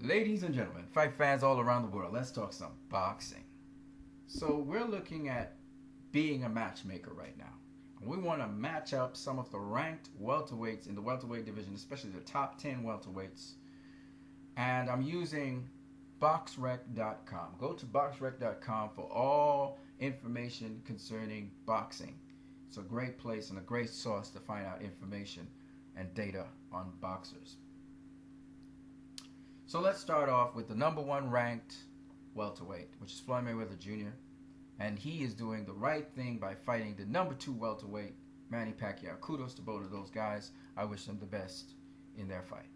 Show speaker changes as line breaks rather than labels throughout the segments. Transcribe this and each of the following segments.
Ladies and gentlemen, fight fans all around the world, let's talk some boxing. So we're looking at being a matchmaker right now. We want to match up some of the ranked welterweights in the welterweight division, especially the top 10 welterweights. And I'm using boxrec.com. Go to boxrec.com for all information concerning boxing. It's a great place and a great source to find out information and data on boxers. So let's start off with the number one ranked welterweight, which is Floyd Mayweather Jr. And he is doing the right thing by fighting the number two welterweight, Manny Pacquiao. Kudos to both of those guys. I wish them the best in their fight.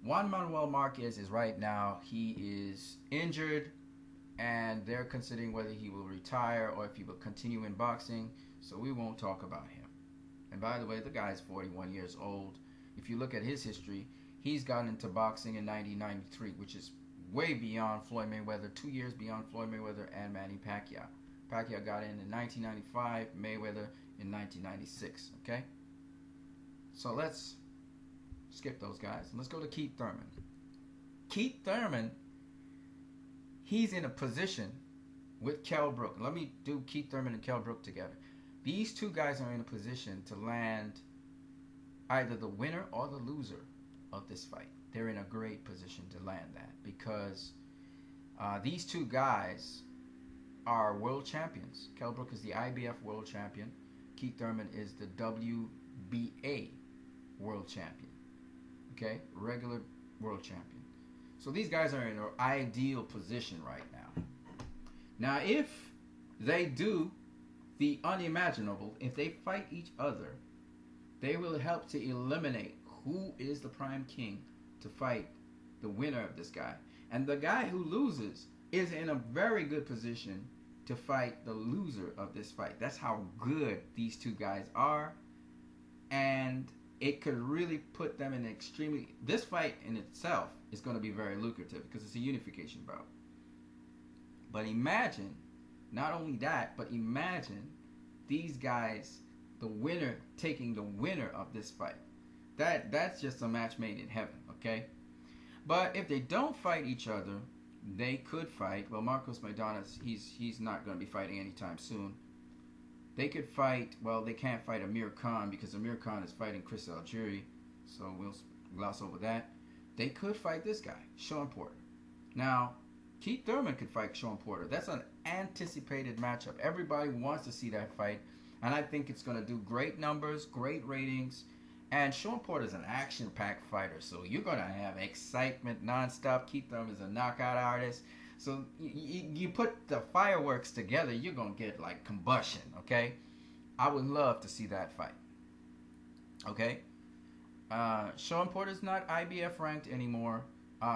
Juan Manuel Marquez is right now, he is injured, and they're considering whether he will retire or if he will continue in boxing, so we won't talk about him. And by the way, the guy is 41 years old. If you look at his history, he's gotten into boxing in 1993, which is way beyond Floyd Mayweather, 2 years beyond Floyd Mayweather and Manny Pacquiao. Pacquiao got in 1995, Mayweather in 1996, okay? So let's skip those guys and let's go to Keith Thurman. Keith Thurman, he's in a position with Kell Brook. Let me do Keith Thurman and Kell Brook together. These two guys are in a position to land either the winner or the loser of this fight. They're in a great position to land that because these two guys are world champions. Kell Brook is the IBF world champion. Keith Thurman is the WBA world champion. Okay, regular world champion. So these guys are in an ideal position right now. Now, if they do the unimaginable, if they fight each other, they will help to eliminate who is the prime king to fight the winner of this guy. And the guy who loses is in a very good position to fight the loser of this fight. That's how good these two guys are. And it could really put them in extremely... This fight in itself is going to be very lucrative because it's a unification bout. But imagine, not only that, but imagine these guys, the winner taking the winner of this fight. That's just a match made in heaven, okay? But if they don't fight each other, they could fight. Well, Marcos Maidana, he's not going to be fighting anytime soon. They could fight, well, they can't fight Amir Khan because Amir Khan is fighting Chris Algieri, so we'll gloss over that. They could fight this guy, Sean Porter. Now, Keith Thurman could fight Sean Porter. That's an anticipated matchup. Everybody wants to see that fight, and I think it's going to do great numbers, great ratings. And Sean Porter is an action-packed fighter, so you're going to have excitement nonstop. Keith Thurman is a knockout artist. So you put the fireworks together, you're going to get like combustion, okay? I would love to see that fight, okay? Sean Porter's not IBF ranked anymore.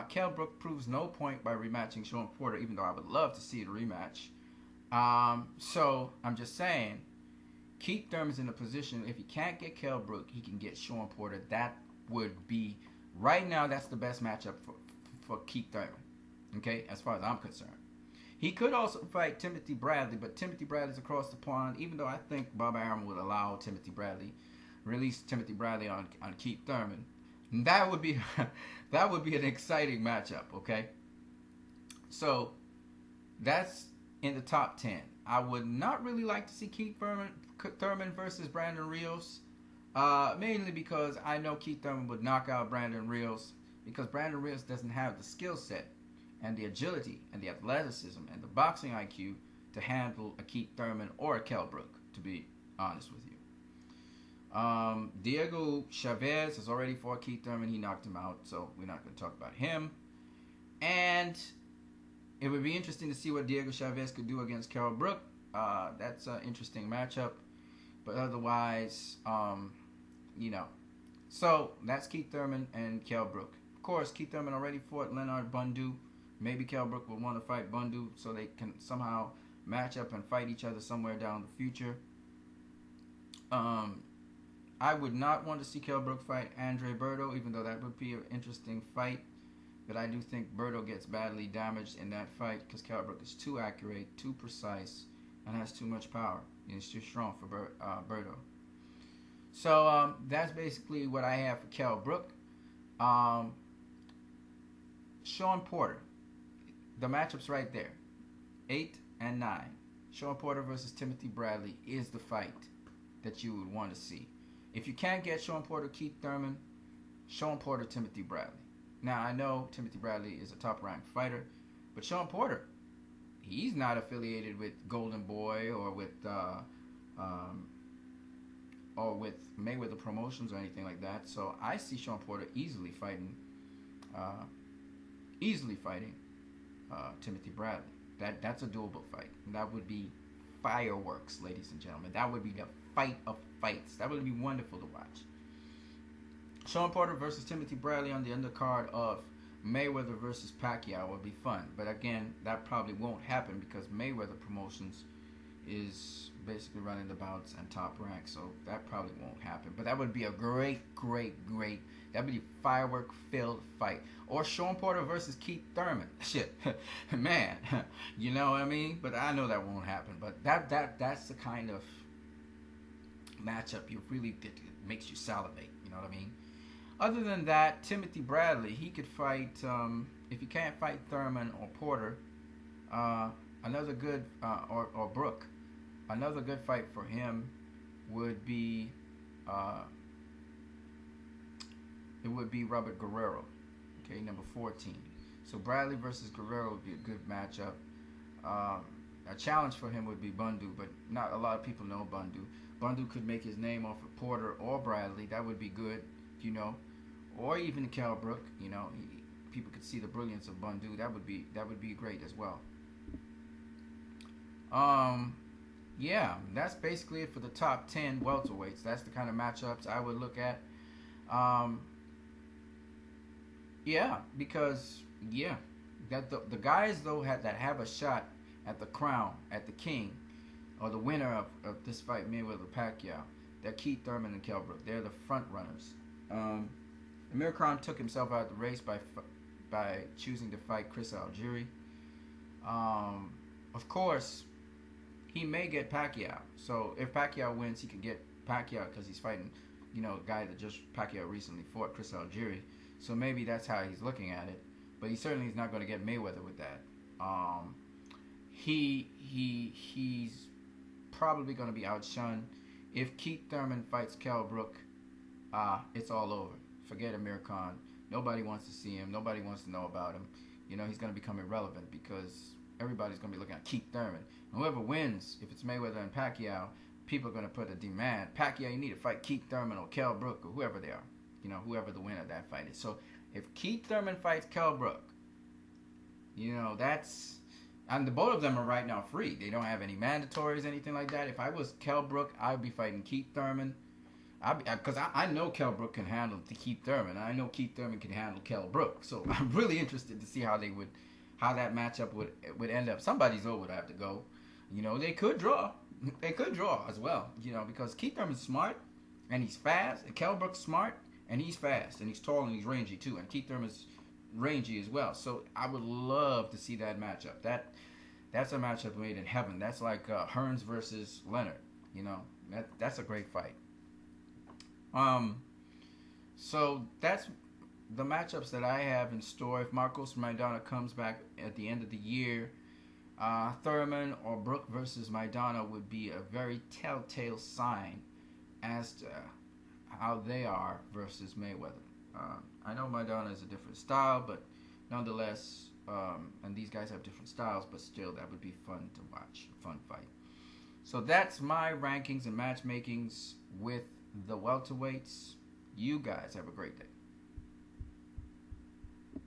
Kell Brook proves no point by rematching Sean Porter, even though I would love to see a rematch. So I'm just saying, Keith Thurman's in a position, if he can't get Kell Brook, he can get Sean Porter. That would be, right now, that's the best matchup for Keith Thurman, okay, as far as I'm concerned. He could also fight Timothy Bradley, but Timothy Bradley's across the pond, even though I think Bob Arum would allow Timothy Bradley, release Timothy Bradley on Keith Thurman. And that would be that would be an exciting matchup, okay? So that's in the top 10. I would not really like to see Keith Thurman versus Brandon Rios, mainly because I know Keith Thurman would knock out Brandon Rios because Brandon Rios doesn't have the skill set and the agility and the athleticism and the boxing IQ to handle a Keith Thurman or a Kell Brook, to be honest with you. Diego Chavez has already fought Keith Thurman. He knocked him out, so we're not going to talk about him. And it would be interesting to see what Diego Chavez could do against Kell Brook. That's an interesting matchup. But otherwise, you know. So that's Keith Thurman and Kell Brook. Of course, Keith Thurman already fought Leonard Bundu. Maybe Kell Brook will want to fight Bundu so they can somehow match up and fight each other somewhere down the future. I would not want to see Kell Brook fight Andre Berto, even though that would be an interesting fight. But I do think Berto gets badly damaged in that fight because Kell Brook is too accurate, too precise, and has too much power. He's too strong for Berto. So that's basically what I have for Kell Brook. Sean Porter. The matchup's right there. 8 and 9. Sean Porter versus Timothy Bradley is the fight that you would want to see. If you can't get Sean Porter, Keith Thurman, Sean Porter, Timothy Bradley. Now, I know Timothy Bradley is a top-ranked fighter, but Sean Porter, he's not affiliated with Golden Boy or with Mayweather Promotions or anything like that. So I see Sean Porter easily fighting Timothy Bradley. That's a doable fight. That would be fireworks, ladies and gentlemen. That would be the fight of fights. That would be wonderful to watch. Sean Porter versus Timothy Bradley on the undercard of Mayweather versus Pacquiao would be fun. But again, that probably won't happen because Mayweather Promotions is basically running the bouts and Top Rank, so that probably won't happen. But that would be a great, that would be a firework-filled fight. Or Sean Porter versus Keith Thurman. Shit, man, you know what I mean? But I know that won't happen. But that's the kind of matchup you really it makes you salivate. You know what I mean? Other than that, Timothy Bradley, he could fight. If he can't fight Thurman or Porter, another good or Brook. Another good fight for him would be Robert Guerrero, okay, number 14. So Bradley versus Guerrero would be a good matchup. A challenge for him would be Bundu, but not a lot of people know Bundu. Bundu could make his name off of Porter or Bradley. That would be good, you know, or even Kell Brook. You know, people could see the brilliance of Bundu. That would be great as well. Yeah, that's basically it for the top 10 welterweights. That's the kind of matchups I would look at. Yeah, because that the guys though that have a shot at the crown, at the king, or the winner of this fight, Mayweather Pacquiao, they're Keith Thurman and Kell Brook. They're the front runners. Amir Khan took himself out of the race by choosing to fight Chris Algieri. Of course, he may get Pacquiao. So if Pacquiao wins, he could get Pacquiao because he's fighting, you know, a guy that Pacquiao recently fought, Chris Algieri. So maybe that's how he's looking at it. But he certainly is not going to get Mayweather with that. He's probably going to be outshunned. If Keith Thurman fights Kell Brook, it's all over. Forget Amir Khan. Nobody wants to see him. Nobody wants to know about him. You know, he's going to become irrelevant because everybody's going to be looking at Keith Thurman. And whoever wins, if it's Mayweather and Pacquiao, people are going to put a demand. Pacquiao, you need to fight Keith Thurman or Kell Brook or whoever they are. You know, whoever the winner of that fight is. So if Keith Thurman fights Kell Brook, you know, that's... And the both of them are right now free. They don't have any mandatories, anything like that. If I was Kell Brook, I'd be fighting Keith Thurman. Because I know Kell Brook can handle Keith Thurman. I know Keith Thurman can handle Kell Brook. So I'm really interested to see how that matchup would end up. Somebody's over would have to go. You know, they could draw. They could draw as well. You know, because Keith Thurman's smart and he's fast. And Kell Brook's smart and he's fast and he's tall and he's rangy too. And Keith Thurman's rangy as well. So I would love to see that matchup. That's a matchup made in heaven. That's like Hearns versus Leonard. You know, that's a great fight. So that's the matchups that I have in store. If Marcos Maidana comes back at the end of the year, Thurman or Brook versus Maidana would be a very telltale sign as to how they are versus Mayweather. I know Maidana is a different style, but nonetheless, and these guys have different styles, but still, that would be fun to watch, a fun fight. So that's my rankings and matchmakings with the welterweights. You guys have a great day.